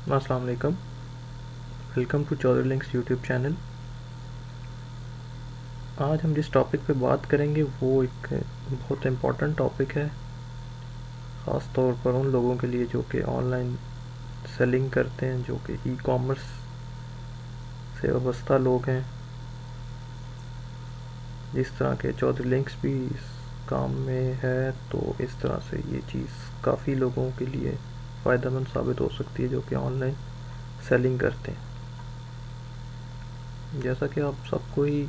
अस्सलाम वालेकुम। Welcome to Chaudhary links YouTube channel. आज हम जिस टॉपिक पे बात करेंगे वो एक बहुत इम्पोर्टेंट टॉपिक है, ख़ास तौर पर उन लोगों के लिए जो कि ऑनलाइन सेलिंग करते हैं, जो कि ई कॉमर्स से वाबस्ता लोग हैं। जिस तरह के चौधरी लिंक्स भी इस काम में है, तो इस तरह से ये चीज़ काफ़ी लोगों के लिए फ़ायदेमंद साबित हो सकती है जो कि ऑनलाइन सेलिंग करते हैं। जैसा कि आप सबको ही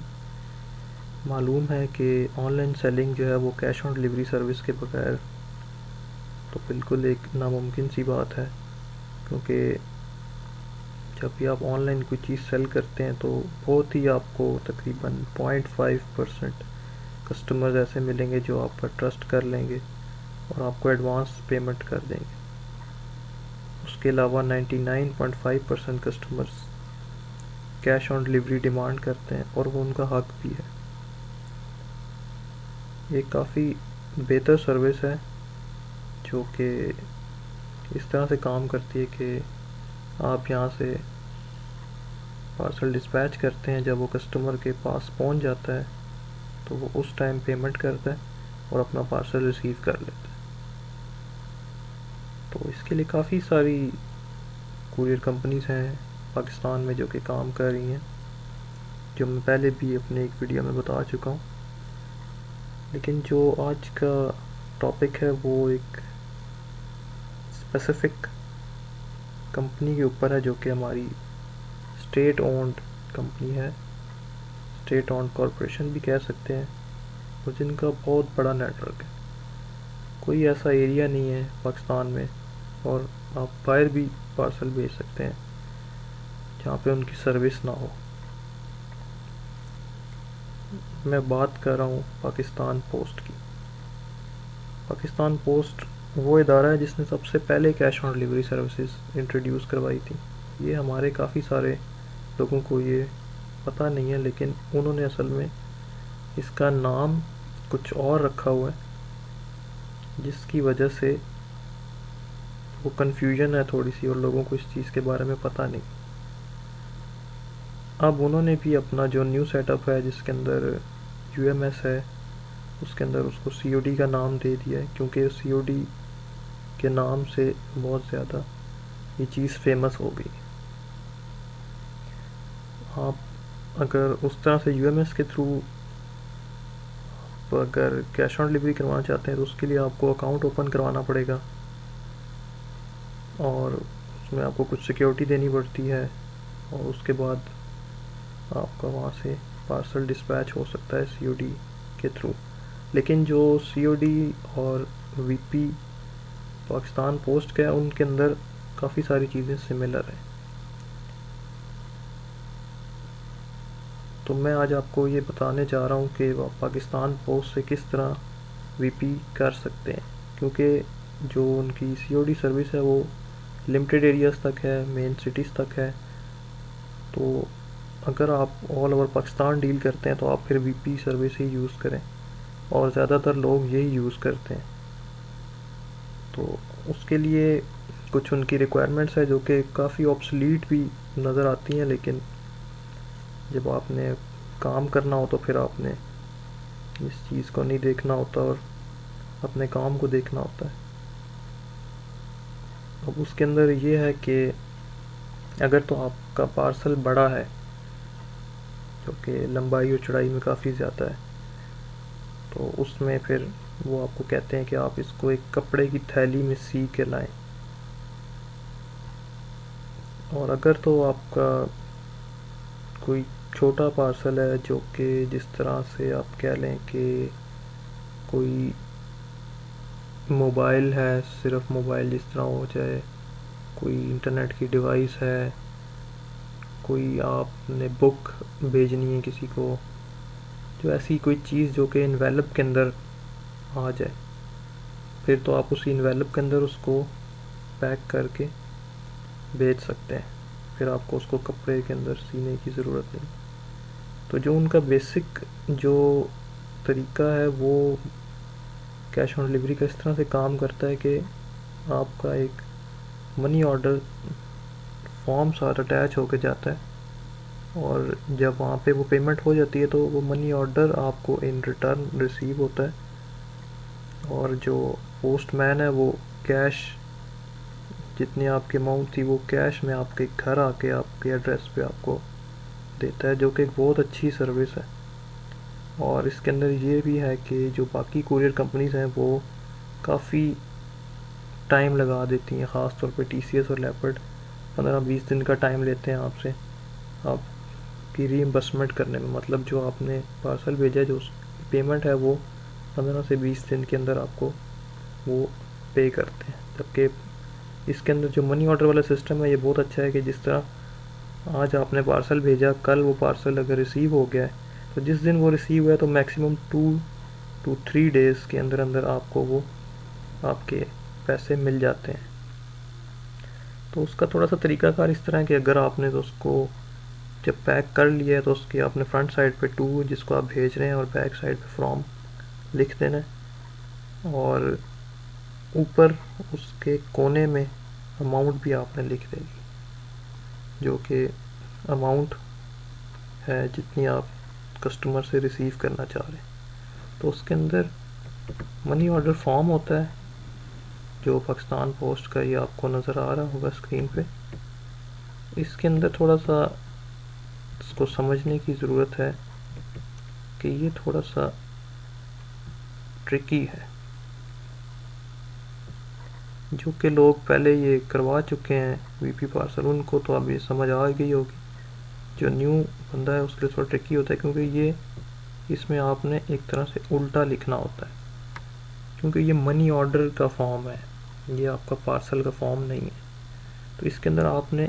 मालूम है कि ऑनलाइन सेलिंग जो है वो कैश ऑन डिलीवरी सर्विस के बगैर तो बिल्कुल एक नामुमकिन सी बात है, क्योंकि जब भी आप ऑनलाइन कोई चीज़ सेल करते हैं तो बहुत ही आपको तकरीबन 0.5% कस्टमर्स ऐसे मिलेंगे जो आप पर ट्रस्ट कर लेंगे और आपको एडवांस पेमेंट कर देंगे। उसके अलावा 99.5% customers cash on delivery demand करते हैं और वो उनका हक भी है। ये काफ़ी बेहतर सर्विस है जो कि इस तरह से काम करती है कि आप यहाँ से पार्सल डिस्पैच करते हैं, जब वो कस्टमर के पास पहुँच जाता है तो वो उस टाइम पेमेंट करता है और अपना पार्सल रिसीव कर लेता है। तो इसके लिए काफ़ी सारी कुरियर कंपनीज़ हैं पाकिस्तान में जो कि काम कर रही हैं, जो मैं पहले भी अपने एक वीडियो में बता चुका हूँ। लेकिन जो आज का टॉपिक है वो एक स्पेसिफिक कंपनी के ऊपर है, जो कि हमारी स्टेट ओन्ड कंपनी है, स्टेट ओन्ड कॉरपोरेशन भी कह सकते हैं, और जिनका बहुत बड़ा नेटवर्क है। कोई ऐसा एरिया नहीं है पाकिस्तान में, और आप बाहर भी पार्सल भेज सकते हैं जहाँ पे उनकी सर्विस ना हो। मैं बात कर रहा हूँ पाकिस्तान पोस्ट की। पाकिस्तान पोस्ट वो इदारा है जिसने सबसे पहले cash on delivery services introduce करवाई थी। ये हमारे काफ़ी सारे लोगों को ये पता नहीं है, लेकिन उन्होंने असल में इसका नाम कुछ और रखा हुआ है, जिसकी वजह से वो कन्फ्यूजन है थोड़ी सी और लोगों को इस चीज़ के बारे में पता नहीं। अब उन्होंने भी अपना जो न्यू सेटअप है जिसके अंदर यूएमएस है, उसके अंदर उसको सीओडी का नाम दे दिया है, क्योंकि सीओडी के नाम से बहुत ज़्यादा ये चीज़ फेमस हो गई। आप अगर उस तरह से यूएमएस के थ्रू अगर कैश ऑन डिलीवरी करवाना चाहते हैं तो उसके लिए आपको अकाउंट ओपन करवाना पड़ेगा और उसमें आपको कुछ सिक्योरिटी देनी पड़ती है, और उसके बाद आपका वहाँ से पार्सल डिस्पैच हो सकता है सीओडी के थ्रू। लेकिन जो सीओडी और वीपी पाकिस्तान पोस्ट का है, उनके अंदर काफ़ी सारी चीज़ें सिमिलर हैं। तो मैं आज आपको ये बताने जा रहा हूँ कि पाकिस्तान पोस्ट से किस तरह वीपी कर सकते हैं, क्योंकि जो उनकी सीओडी सर्विस है वो लिमिटेड एरियाज़ तक है, मेन सिटीज़ तक है। तो अगर आप ऑल ओवर पाकिस्तान डील करते हैं तो आप फिर वीपी सर्विस ही यूज़ करें, और ज़्यादातर लोग यही यूज़ करते हैं। तो उसके लिए कुछ उनकी रिक्वायरमेंट्स है जो कि काफ़ी ऑब्सलीट भी नज़र आती हैं, लेकिन जब आपने काम करना हो तो फिर आपने इस चीज़ को नहीं देखना होता और अपने काम को देखना होता है। अब उसके अंदर ये है कि अगर तो आपका पार्सल बड़ा है, जो कि लंबाई और चौड़ाई में काफ़ी ज़्यादा है, तो उसमें फिर वो आपको कहते हैं कि आप इसको एक कपड़े की थैली में सी के लाएं। और अगर तो आपका कोई छोटा पार्सल है, जो कि जिस तरह से आप कह लें कि कोई मोबाइल है, सिर्फ मोबाइल जिस तरह हो जाए, कोई इंटरनेट की डिवाइस है, कोई आपने बुक भेजनी है किसी को, जो ऐसी कोई चीज़ जो कि इन्वेलप के अंदर आ जाए, फिर तो आप उसी इन्वेलप के अंदर उसको पैक करके भेज सकते हैं। फिर आपको उसको कपड़े के अंदर सीने की ज़रूरत नहीं। तो जो उनका बेसिक जो तरीका है वो कैश ऑन डिलीवरी का इस तरह से काम करता है कि आपका एक मनी ऑर्डर फॉर्म सारा अटैच होके जाता है, और जब वहाँ पे वो पेमेंट हो जाती है तो वो मनी ऑर्डर आपको इन रिटर्न रिसीव होता है, और जो पोस्टमैन है वो कैश, जितनी आपकी अमाउंट थी वो कैश में आपके घर आके आपके एड्रेस पे आपको देता है, जो कि एक बहुत अच्छी सर्विस है। और इसके अंदर ये भी है कि जो बाकी कुरियर कंपनीज़ हैं वो काफ़ी टाइम लगा देती हैं, ख़ास तौर पे टीसीएस और लेपर्ड 15-20 दिन का टाइम लेते हैं आपसे आपकी रीइंबर्समेंट करने में। मतलब जो आपने पार्सल भेजा है, जो पेमेंट है वो 15 से 20 दिन के अंदर आपको वो पे करते हैं। जबकि इसके अंदर जो मनी ऑर्डर वाला सिस्टम है ये बहुत अच्छा है कि जिस तरह आज आपने पार्सल भेजा, कल वो पार्सल अगर रिसीव हो गया है तो जिस दिन वो रिसीव हुआ है तो मैक्सिमम 2 to 3 डेज़ के अंदर अंदर आपको वो आपके पैसे मिल जाते हैं। तो उसका थोड़ा सा तरीकाकार इस तरह है कि अगर आपने तो उसको जब पैक कर लिया है तो उसके आपने फ्रंट साइड पे टू जिसको आप भेज रहे हैं और बैक साइड पे फ्रॉम लिख देना है, और ऊपर उसके कोने में अमाउंट भी आपने लिख देगी, जो कि अमाउंट है जितनी आप कस्टमर से रिसीव करना चाह रहे हैं। तो उसके अंदर मनी ऑर्डर फॉर्म होता है जो पाकिस्तान पोस्ट का, ये आपको नज़र आ रहा होगा स्क्रीन पे। इसके अंदर थोड़ा सा इसको समझने की ज़रूरत है कि ये थोड़ा सा ट्रिकी है। जो कि लोग पहले ये करवा चुके हैं वीपी पार्सल, उनको तो अब ये समझ आ गई होगी। जो न्यू बंदा है उसके लिए थोड़ा ट्रिकी होता है, क्योंकि ये इसमें आपने एक तरह से उल्टा लिखना होता है, क्योंकि ये मनी ऑर्डर का फॉर्म है, ये आपका पार्सल का फॉर्म नहीं है। तो इसके अंदर आपने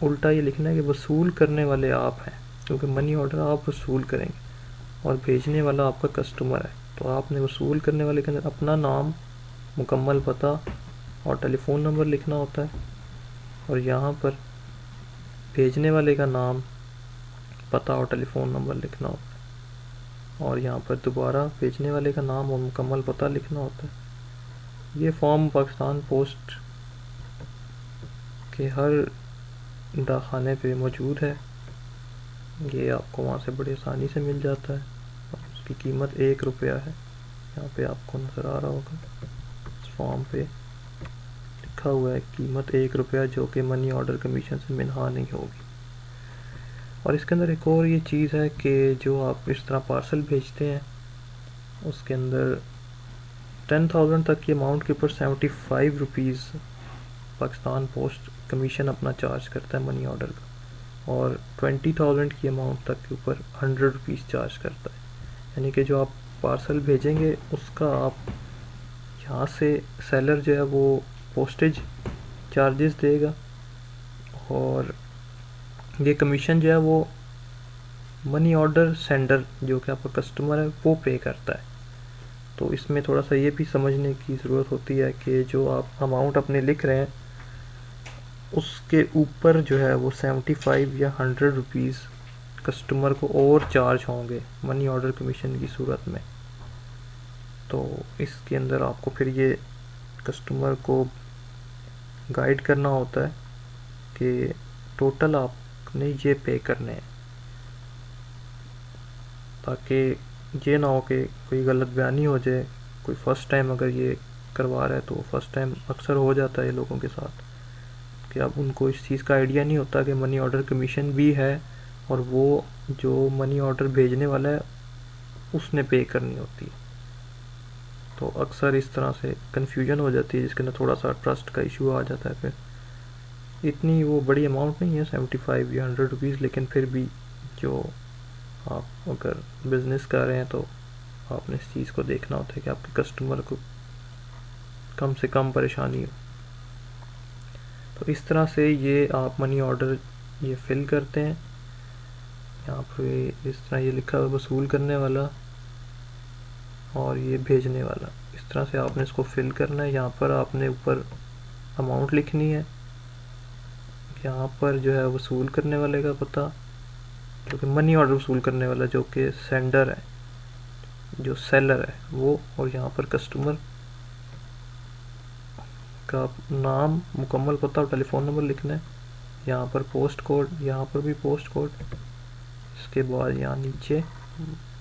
उल्टा ये लिखना है कि वसूल करने वाले आप हैं, क्योंकि मनी ऑर्डर आप वसूल करेंगे और भेजने वाला आपका कस्टमर है। तो आपने वसूल करने वाले के अंदर अपना नाम, मुकम्मल पता और टेलीफ़ोन नंबर लिखना होता है, और यहाँ पर भेजने वाले का नाम, पता और टेलीफ़ोन नंबर लिखना होता है, और यहाँ पर दोबारा भेजने वाले का नाम और मुकम्मल पता लिखना होता है। ये फॉर्म पाकिस्तान पोस्ट के हर डाकखाने पे मौजूद है, ये आपको वहाँ से बड़ी आसानी से मिल जाता है, और उसकी कीमत 1 रुपया है। यहाँ पे आपको नज़र आ रहा होगा इस फॉर्म पे लिखा हुआ है कीमत 1 रुपया, जो कि मनी ऑर्डर कमीशन से मिनहा नहीं होगी। और इसके अंदर एक और ये चीज़ है कि जो आप इस तरह पार्सल भेजते हैं उसके अंदर 10,000 तक की अमाउंट के ऊपर 75 रुपीज़ पाकिस्तान पोस्ट कमीशन अपना चार्ज करता है मनी ऑर्डर का, और 20,000 की अमाउंट तक के ऊपर 100 रुपीज़ चार्ज करता है। यानी कि जो आप पार्सल भेजेंगे उसका आप यहाँ से सेलर जो है वो पोस्टेज चार्जेस देगा, और ये कमीशन जो है वो मनी ऑर्डर सेंडर जो कि आपका कस्टमर है वो पे करता है। तो इसमें थोड़ा सा ये भी समझने की ज़रूरत होती है कि जो आप अमाउंट अपने लिख रहे हैं उसके ऊपर जो है वो 75 या 100 रुपीज़ कस्टमर को और चार्ज होंगे मनी ऑर्डर कमीशन की सूरत में। तो इसके अंदर आपको फिर ये कस्टमर को गाइड करना होता है कि टोटल आपने ये पे करने हैं, ताकि ये ना हो कि कोई गलत बयानी हो जाए। कोई फ़र्स्ट टाइम अगर ये करवा रहा है तो फर्स्ट टाइम अक्सर हो जाता है लोगों के साथ कि अब उनको इस चीज़ का आइडिया नहीं होता कि मनी ऑर्डर कमीशन भी है, और वो जो मनी ऑर्डर भेजने वाला है उसने पे करनी होती है। तो अक्सर इस तरह से कन्फ्यूजन हो जाती है, जिसके अंदर थोड़ा सा ट्रस्ट का इशू आ जाता है। फिर इतनी वो बड़ी अमाउंट नहीं है 75 या 100 रुपीज़, लेकिन फिर भी जो आप अगर बिज़नेस कर रहे हैं तो आपने इस चीज़ को देखना होता है कि आपके कस्टमर को कम से कम परेशानी हो। तो इस तरह से ये आप मनी ऑर्डर ये फिल करते हैं। यहाँ पर इस तरह ये लिखा हुआ वसूल करने वाला और ये भेजने वाला, इस तरह से आपने इसको फिल करना है। यहाँ पर आपने ऊपर अमाउंट लिखनी है, यहाँ पर जो है वसूल करने वाले का पता, जो कि मनी ऑर्डर वसूल करने वाला जो कि सेंडर है, जो सेलर है वो, और यहाँ पर कस्टमर का नाम, मुकम्मल पता और टेलीफ़ोन नंबर लिखना है, यहाँ पर पोस्ट कोड, यहाँ पर भी पोस्ट कोड। इसके बाद यहाँ नीचे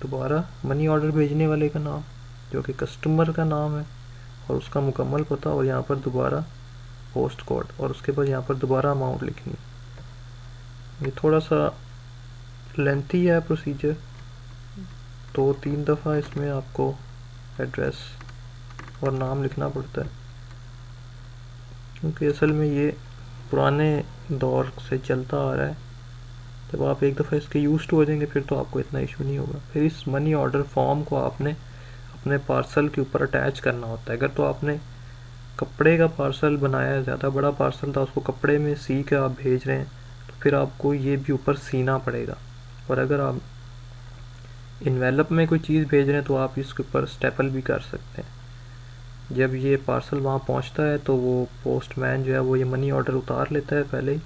दोबारा मनी ऑर्डर भेजने वाले का नाम जो कि कस्टमर का नाम है और उसका मुकम्मल पता, और यहाँ पर दोबारा पोस्ट कोड, और उसके बाद यहाँ पर दोबारा अमाउंट लिखनी। ये थोड़ा सा लेंथी है प्रोसीजर, तो 3 दफ़ा इसमें आपको एड्रेस और नाम लिखना पड़ता है, क्योंकि असल में ये पुराने दौर से चलता आ रहा है। जब आप एक दफ़ा इसके यूज्ड हो जाएंगे फिर तो आपको इतना इशू नहीं होगा। फिर इस मनी ऑर्डर फॉर्म को आपने अपने पार्सल के ऊपर अटैच करना होता है। अगर तो आपने कपड़े का पार्सल बनाया है, ज़्यादा बड़ा पार्सल था, उसको कपड़े में सी के आप भेज रहे हैं, तो फिर आपको ये भी ऊपर सीना पड़ेगा। और अगर आप इन्वेलप में कोई चीज़ भेज रहे हैं तो आप इसके ऊपर स्टेपल भी कर सकते हैं। जब ये पार्सल वहाँ पहुँचता है तो वो पोस्टमैन जो है वो ये मनी ऑर्डर उतार लेता है पहले ही,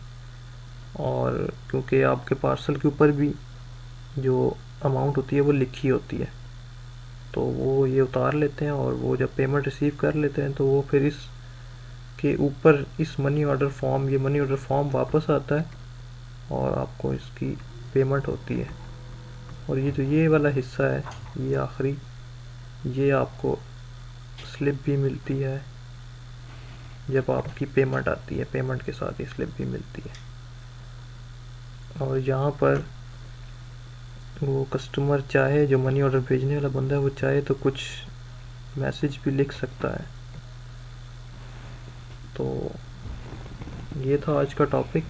और क्योंकि आपके पार्सल के ऊपर भी जो अमाउंट होती है वो लिखी होती है, तो वो ये उतार लेते हैं, और वो जब पेमेंट रिसीव कर लेते हैं तो वो फिर इस के ऊपर इस मनी ऑर्डर फॉर्म, ये मनी ऑर्डर फॉर्म वापस आता है और आपको इसकी पेमेंट होती है। और ये जो ये वाला हिस्सा है, ये आखिरी, ये आपको स्लिप भी मिलती है जब आपकी पेमेंट आती है, पेमेंट के साथ ही स्लिप भी मिलती है। और यहाँ पर वो कस्टमर चाहे, जो मनी ऑर्डर भेजने वाला बंदा है, वो चाहे तो कुछ मैसेज भी लिख सकता है। तो ये था आज का टॉपिक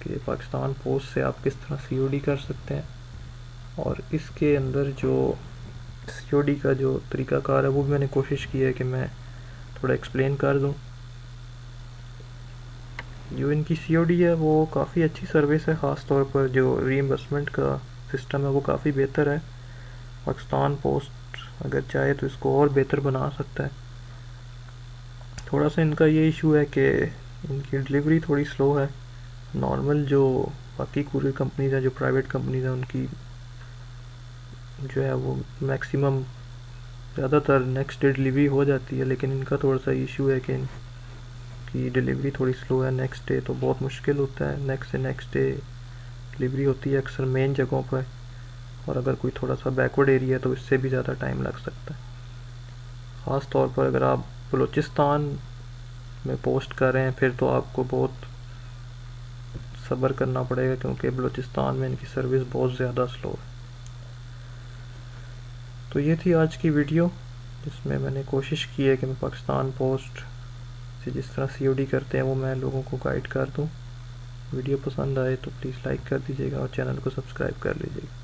कि पाकिस्तान पोस्ट से आप किस तरह सीओडी कर सकते हैं, और इसके अंदर जो सीओडी का जो तरीक़ाकार है वो भी मैंने कोशिश की है कि मैं थोड़ा एक्सप्लेन कर दूं। जो इनकी सीओडी है वो काफ़ी अच्छी सर्विस है, ख़ास तौर पर जो रीइंबर्समेंट का सिस्टम है वो काफ़ी बेहतर है। पाकिस्तान पोस्ट अगर चाहे तो इसको और बेहतर बना सकता है। थोड़ा सा इनका ये इशू है कि इनकी डिलीवरी थोड़ी स्लो है। नॉर्मल जो बाकी कुरियर कंपनीज़ हैं, जो प्राइवेट कंपनीज़ हैं, उनकी जो है वो मैक्सिमम ज़्यादातर नेक्स्ट डे डिलीवरी हो जाती है, लेकिन इनका थोड़ा सा इशू है कि इनकी डिलीवरी थोड़ी स्लो है। नेक्स्ट डे तो बहुत मुश्किल होता है, नेक्स्ट डे डिलीवरी होती है अक्सर मेन जगहों पर, और अगर कोई थोड़ा सा बैकवर्ड एरिया है तो इससे भी ज़्यादा टाइम लग सकता है। ख़ास तौर पर अगर आप बलूचिस्तान में पोस्ट कर रहे हैं फिर तो आपको बहुत सब्र करना पड़ेगा, क्योंकि बलूचिस्तान में इनकी सर्विस बहुत ज़्यादा स्लो है। तो ये थी आज की वीडियो, जिसमें मैंने कोशिश की है कि मैं पाकिस्तान पोस्ट से जिस तरह सीओडी करते हैं वो मैं लोगों को गाइड कर दूँ। वीडियो पसंद आए तो प्लीज़ लाइक कर दीजिएगा और चैनल को सब्सक्राइब कर लीजिएगा।